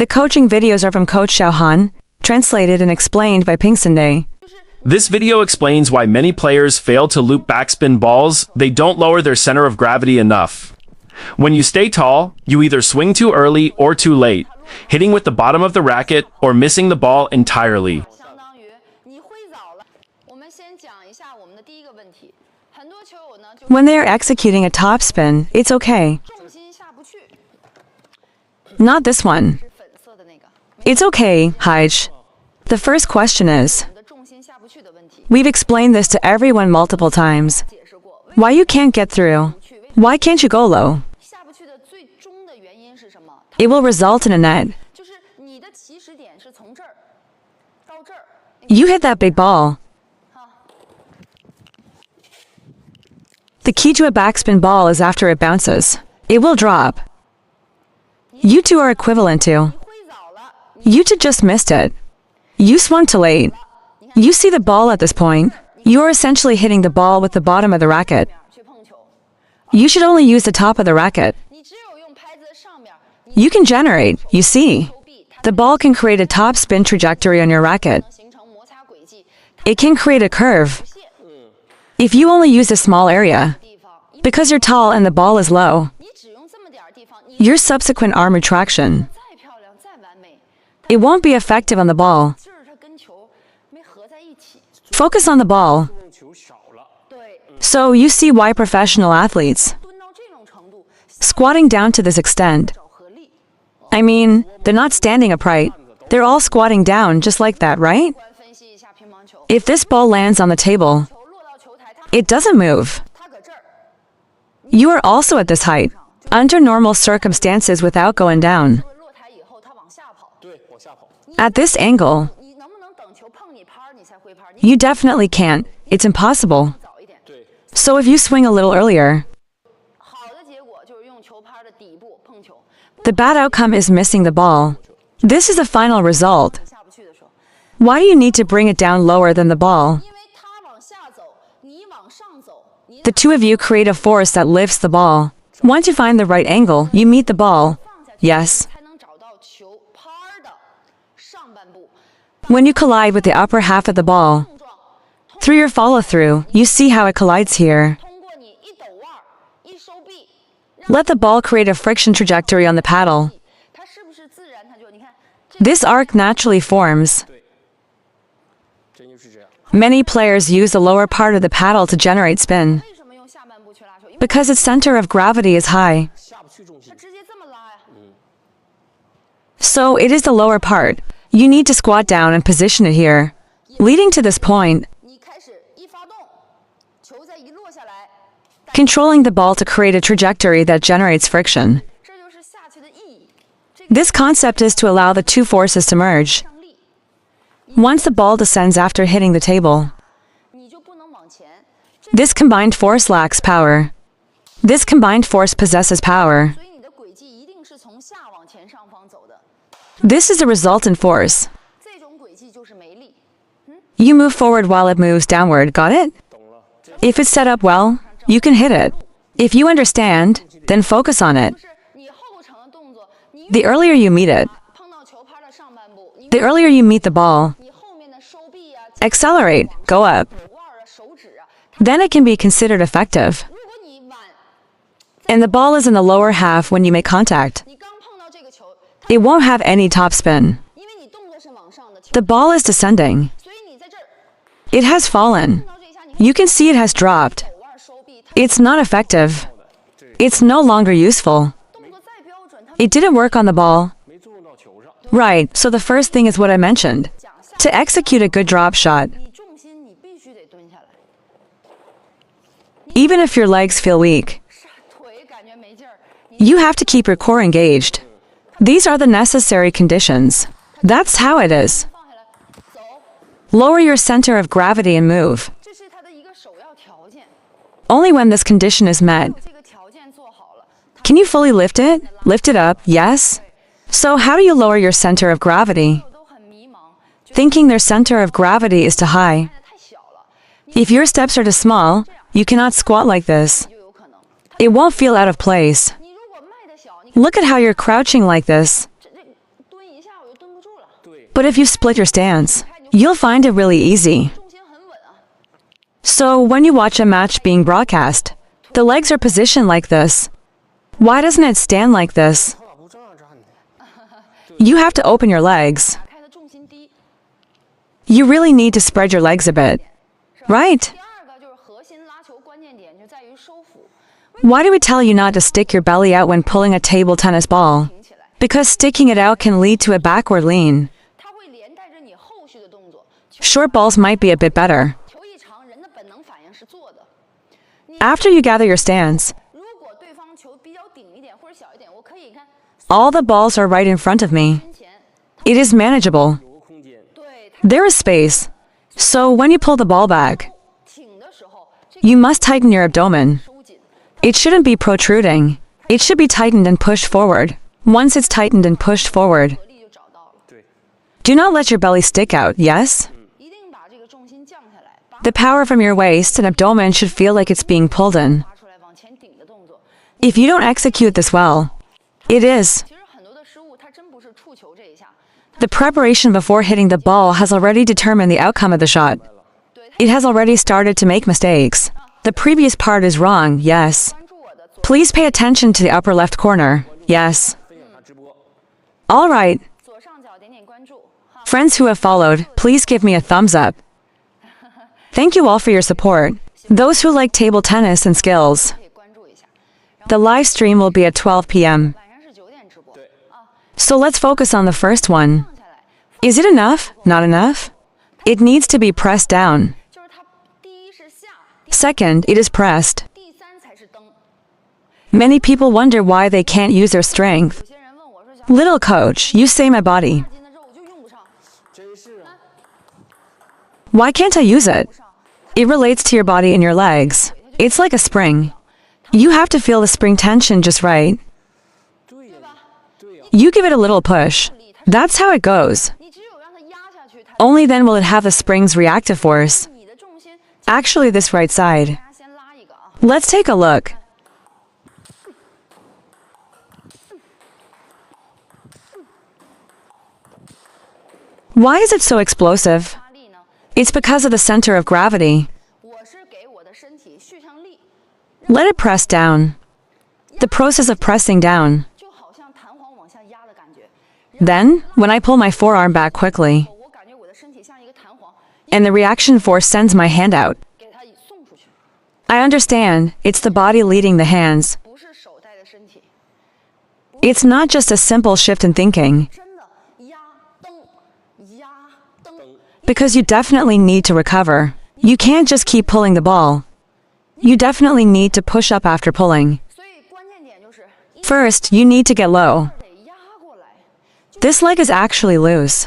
The coaching videos are from Coach XiaoHan, translated and explained by PingSunday. This video explains why many players fail to loop backspin balls. They don't lower their center of gravity enough. When you stay tall, you either swing too early or too late, hitting with the bottom of the racket or missing the ball entirely. When they are executing a topspin, it's okay. Not this one. It's okay, Haich. The first question is, we've explained this to everyone multiple times. Why you can't get through? Why can't you go low? It will result in a net. You hit that big ball. The key to a backspin ball is after it bounces. It will drop. You two are equivalent to. You two just missed it. You swung too late. You see the ball at this point. You are essentially hitting the ball with the bottom of the racket. You should only use the top of the racket. You can generate, you see. The ball can create a top spin trajectory on your racket. It can create a curve. If you only use a small area, because you're tall and the ball is low, your subsequent arm retraction, it won't be effective on the ball. Focus on the ball. So you see why professional athletes squatting down to this extent. I mean, they're not standing upright. They're all squatting down just like that, right? If this ball lands on the table, it doesn't move. You are also at this height, under normal circumstances without going down. At this angle, you definitely can't. It's impossible. So if you swing a little earlier, the bad outcome is missing the ball. This is the final result. Why do you need to bring it down lower than the ball? The two of you create a force that lifts the ball. Once you find the right angle, you meet the ball. Yes. When you collide with the upper half of the ball, through your follow-through, you see how it collides here. Let the ball create a friction trajectory on the paddle. This arc naturally forms. Many players use the lower part of the paddle to generate spin, because its center of gravity is high. So it is the lower part. You need to squat down and position it here. Leading to this point, controlling the ball to create a trajectory that generates friction. This concept is to allow the two forces to merge. Once the ball descends after hitting the table, this combined force lacks power. This combined force possesses power. This is the resultant force. You move forward while it moves downward, got it? If it's set up well, you can hit it. If you understand, then focus on it. The earlier you meet it, the earlier you meet the ball, accelerate, go up. Then it can be considered effective. And the ball is in the lower half when you make contact. It won't have any topspin. The ball is descending. It has fallen. You can see it has dropped. It's not effective. It's no longer useful. It didn't work on the ball. Right, so the first thing is what I mentioned. To execute a good drop shot, even if your legs feel weak, you have to keep your core engaged. These are the necessary conditions. That's how it is. Lower your center of gravity and move. Only when this condition is met. Can you fully lift it? Lift it up, yes? So how do you lower your center of gravity? Thinking their center of gravity is too high. If your steps are too small, you cannot squat like this. It won't feel out of place. Look at how you're crouching like this. But if you split your stance, you'll find it really easy. So when you watch a match being broadcast, the legs are positioned like this. Why doesn't it stand like this? You have to open your legs. You really need to spread your legs a bit, right? Why do we tell you not to stick your belly out when pulling a table tennis ball? Because sticking it out can lead to a backward lean. Short balls might be a bit better. After you gather your stance, all the balls are right in front of me. It is manageable. There is space. So when you pull the ball back, you must tighten your abdomen. It shouldn't be protruding. It should be tightened and pushed forward. Once it's tightened and pushed forward, do not let your belly stick out, yes? The power from your waist and abdomen should feel like it's being pulled in. If you don't execute this well, it is. The preparation before hitting the ball has already determined the outcome of the shot. It has already started to make mistakes. The previous part is wrong, yes. Please pay attention to the upper left corner, yes. All right. Friends who have followed, please give me a thumbs up. Thank you all for your support. Those who like table tennis and skills. The live stream will be at 12 p.m. So let's focus on the first one. Is it enough? Not enough? It needs to be pressed down. Second, it is pressed. Many people wonder why they can't use their strength. Little coach, you say my body. Why can't I use it? It relates to your body and your legs. It's like a spring. You have to feel the spring tension just right. You give it a little push. That's how it goes. Only then will it have the spring's reactive force. Actually, this right side. Let's take a look. Why is it so explosive? It's because of the center of gravity. Let it press down. The process of pressing down. Then, when I pull my forearm back quickly, and the reaction force sends my hand out, I understand it's the body leading the hands. It's not just a simple shift in thinking. Because you definitely need to recover. You can't just keep pulling the ball. You definitely need to push up after pulling. First, you need to get low. This leg is actually loose.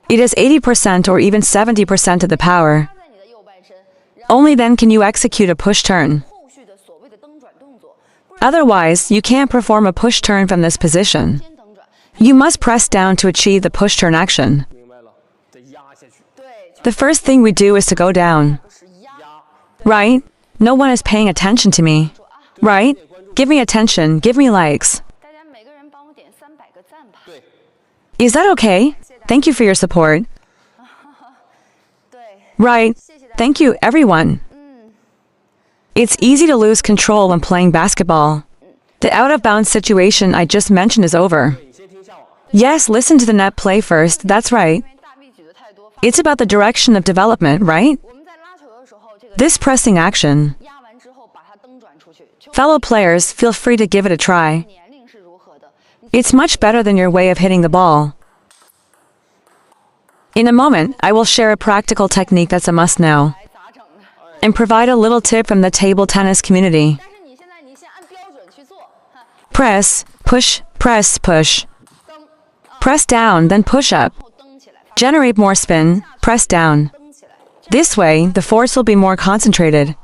It has 80% or even 70% of the power. Only then can you execute a push turn. Otherwise, you can't perform a push turn from this position. You must press down to achieve the push turn action. The first thing we do is to go down. Right? No one is paying attention to me. Right? Give me attention. Give me likes. Is that okay? Thank you for your support. Right. Thank you, everyone. It's easy to lose control when playing basketball. The out-of-bounds situation I just mentioned is over. Yes, listen to the net play first. That's right. It's about the direction of development, right? This pressing action. Fellow players, feel free to give it a try. It's much better than your way of hitting the ball. In a moment, I will share a practical technique that's a must-know, and provide a little tip from the table tennis community. Press, push, press, push. Press down, then push up. Generate more spin, press down. This way, the force will be more concentrated.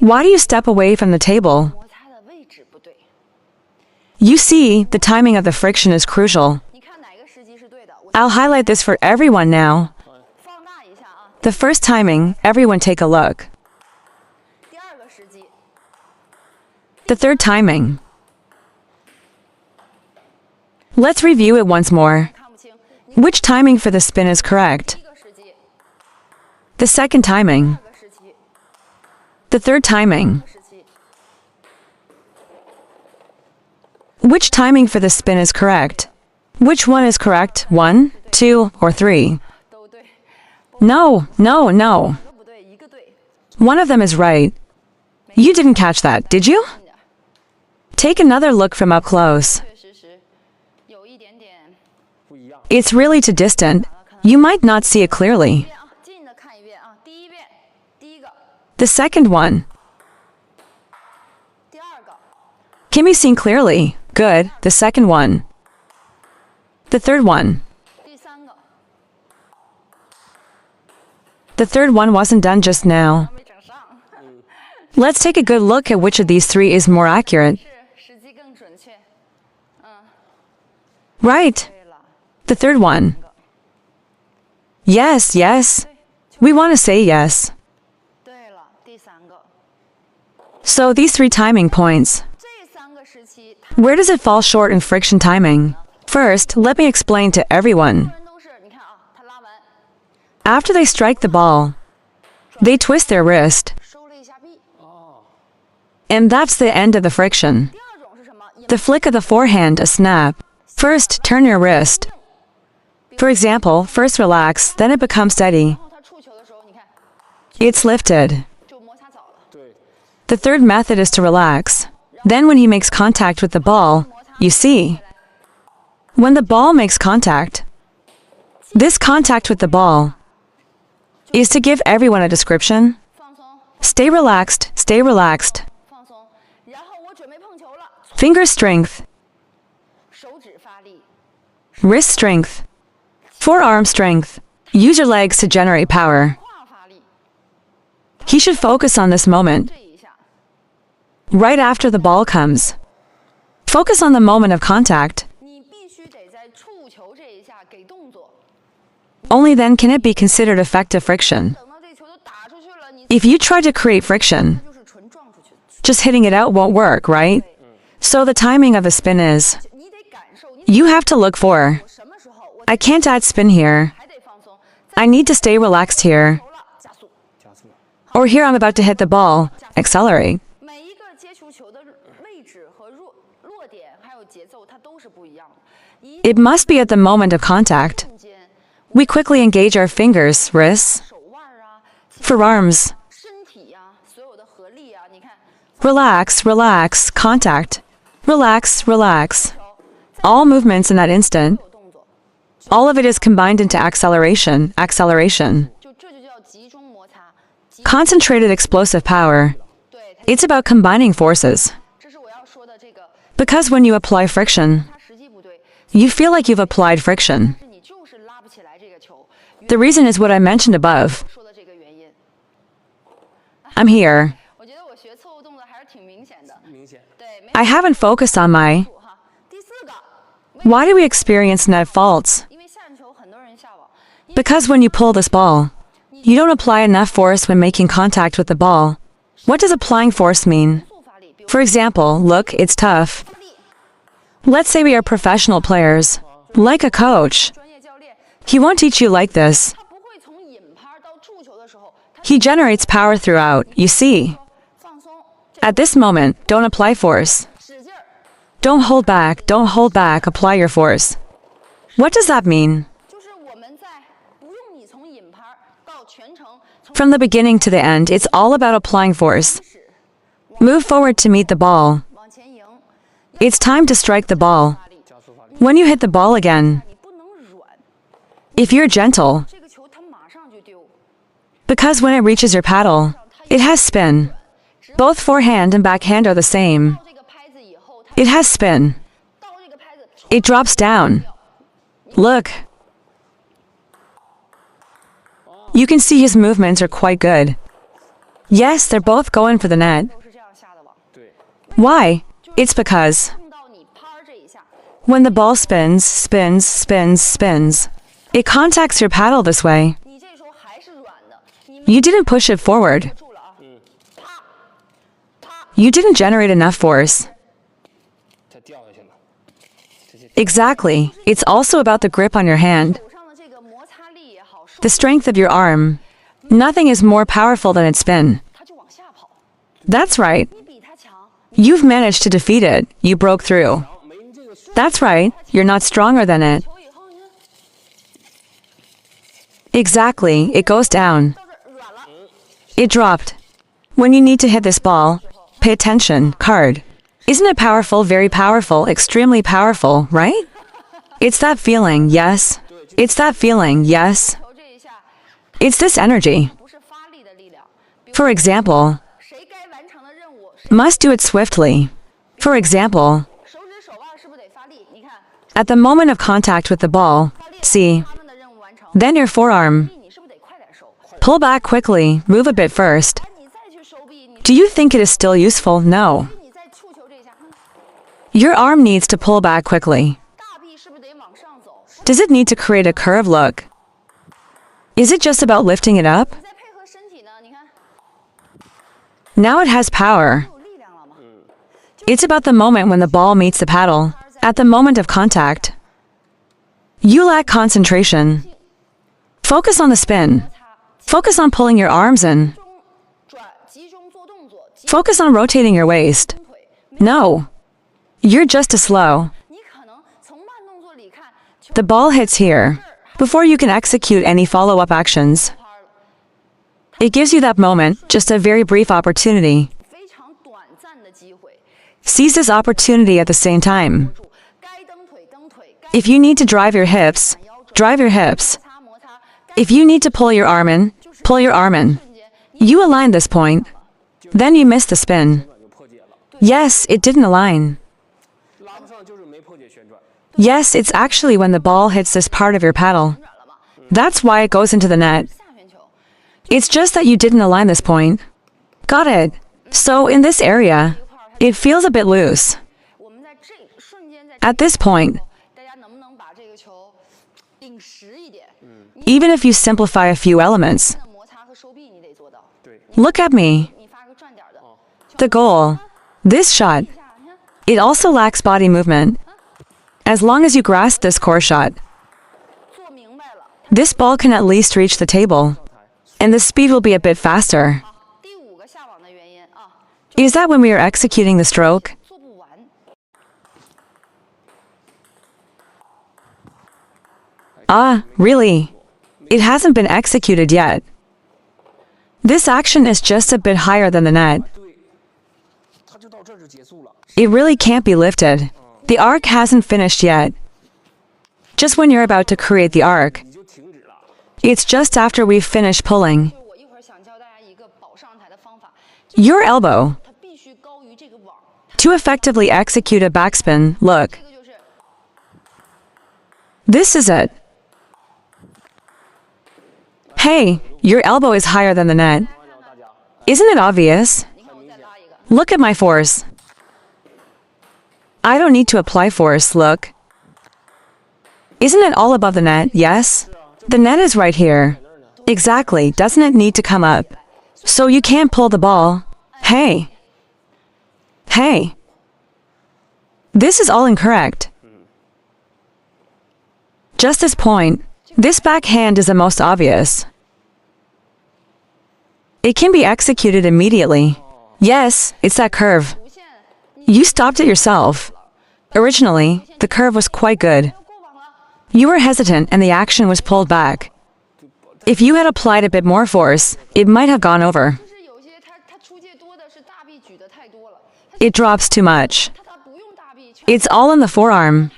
Why do you step away from the table? You see, the timing of the friction is crucial. I'll highlight this for everyone now. The first timing, everyone take a look. The third timing. Let's review it once more. Which timing for the spin is correct? The second timing. The third timing. Which timing for the spin is correct? Which one is correct? 1, 2, or 3? No. One of them is right. You didn't catch that, did you? Take another look from up close. It's really too distant. You might not see it clearly. The second one can be seen clearly. Good. The second one. The third one. The third one wasn't done just now. Let's take a good look at which of these three is more accurate. Right. The third one. Yes. We want to say yes. So these three timing points. Where does it fall short in friction timing? First, let me explain to everyone. After they strike the ball, they twist their wrist. And that's the end of the friction. The flick of the forehand, a snap. First, turn your wrist. For example, first relax, then it becomes steady. It's lifted. The third method is to relax. Then when he makes contact with the ball, you see. When the ball makes contact, this contact with the ball is to give everyone a description. Stay relaxed, stay relaxed. Finger strength. Wrist strength. Forearm strength. Use your legs to generate power. He should focus on this moment. Right after the ball comes. Focus on the moment of contact. Only then can it be considered effective friction. If you try to create friction, just hitting it out won't work, right? So the timing of a spin is, you have to look for, I can't add spin here. I need to stay relaxed here. Or here I'm about to hit the ball, accelerate. It must be at the moment of contact. We quickly engage our fingers, wrists, forearms. Relax, relax, contact. Relax, relax. All movements in that instant. All of it is combined into acceleration, acceleration. Concentrated explosive power. It's about combining forces. Because when you apply friction, you feel like you've applied friction. The reason is what I mentioned above. I'm here. I haven't focused on my... Why do we experience net faults? Because when you pull this ball, you don't apply enough force when making contact with the ball. What does applying force mean? For example, look, it's tough. Let's say we are professional players, like a coach. He won't teach you like this. He generates power throughout, you see. At this moment, don't apply force. Don't hold back, apply your force. What does that mean? From the beginning to the end, it's all about applying force. Move forward to meet the ball. It's time to strike the ball. When you hit the ball again, if you're gentle, because when it reaches your paddle, it has spin. Both forehand and backhand are the same. It has spin. It drops down. Look. You can see his movements are quite good. Yes, they're both going for the net. Why? It's because when the ball spins, it contacts your paddle this way. You didn't push it forward. You didn't generate enough force. Exactly. It's also about the grip on your hand, the strength of your arm. Nothing is more powerful than its spin. That's right. You've managed to defeat it. You broke through. That's right. You're not stronger than it. Exactly. It goes down. It dropped. When you need to hit this ball, pay attention. Card. Isn't it powerful? Very powerful. Extremely powerful, right? It's that feeling, yes. It's that feeling, yes. It's this energy. For example, must do it swiftly. For example, at the moment of contact with the ball, see, then your forearm. Pull back quickly, move a bit first. Do you think it is still useful? No. Your arm needs to pull back quickly. Does it need to create a curve? Look. Is it just about lifting it up? Now it has power. It's about the moment when the ball meets the paddle, at the moment of contact. You lack concentration. Focus on the spin. Focus on pulling your arms in. Focus on rotating your waist. No. You're just too slow. The ball hits here, before you can execute any follow-up actions. It gives you that moment, just a very brief opportunity. Seize this opportunity at the same time. If you need to drive your hips, drive your hips. If you need to pull your arm in, pull your arm in. You align this point. Then you miss the spin. Yes, it didn't align. Yes, it's actually when the ball hits this part of your paddle. That's why it goes into the net. It's just that you didn't align this point. Got it. So in this area, it feels a bit loose. At this point, even if you simplify a few elements, look at me. The goal, this shot, it also lacks body movement. As long as you grasp this core shot, this ball can at least reach the table, and the speed will be a bit faster. Is that when we are executing the stroke? Ah, really? It hasn't been executed yet. This action is just a bit higher than the net. It really can't be lifted. The arc hasn't finished yet. Just when you're about to create the arc, it's just after we've finished pulling. Your elbow. To effectively execute a backspin, look. This is it. Hey, your elbow is higher than the net. Isn't it obvious? Look at my force. I don't need to apply force, look. Isn't it all above the net? Yes? The net is right here. Exactly, doesn't it need to come up? So you can't pull the ball. Hey. Hey. This is all incorrect. Just this point, this backhand is the most obvious. It can be executed immediately. Yes, it's that curve. You stopped it yourself. Originally, the curve was quite good. You were hesitant and the action was pulled back. If you had applied a bit more force, it might have gone over. It drops too much. It's all in the forearm.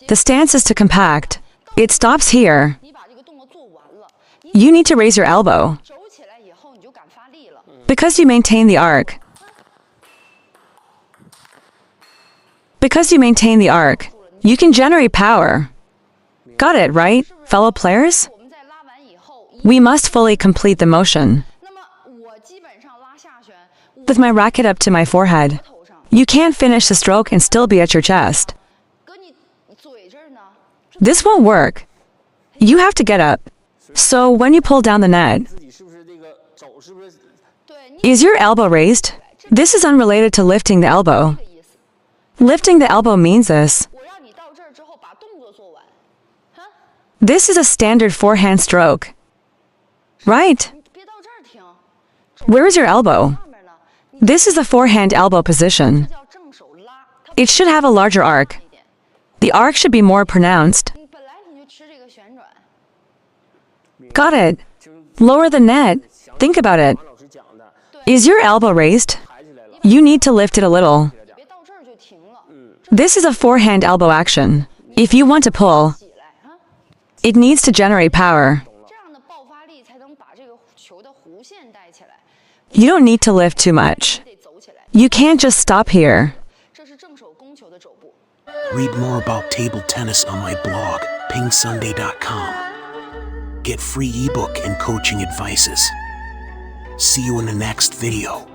The stance is too compact. It stops here. You need to raise your elbow. Because you maintain the arc. Because you maintain the arc, you can generate power. Got it, right, fellow players? We must fully complete the motion. With my racket up to my forehead, you can't finish the stroke and still be at your chest. This won't work. You have to get up. So when you pull down the net, is your elbow raised? This is unrelated to lifting the elbow. Lifting the elbow means this. This is a standard forehand stroke. Right? Where is your elbow? This is the forehand elbow position. It should have a larger arc. The arc should be more pronounced. Got it. Lower the net. Think about it. Is your elbow raised? You need to lift it a little. This is a forehand elbow action. If you want to pull, it needs to generate power. You don't need to lift too much. You can't just stop here. Read more about table tennis on my blog, PingSunday.com. Get free ebook and coaching advices. See you in the next video.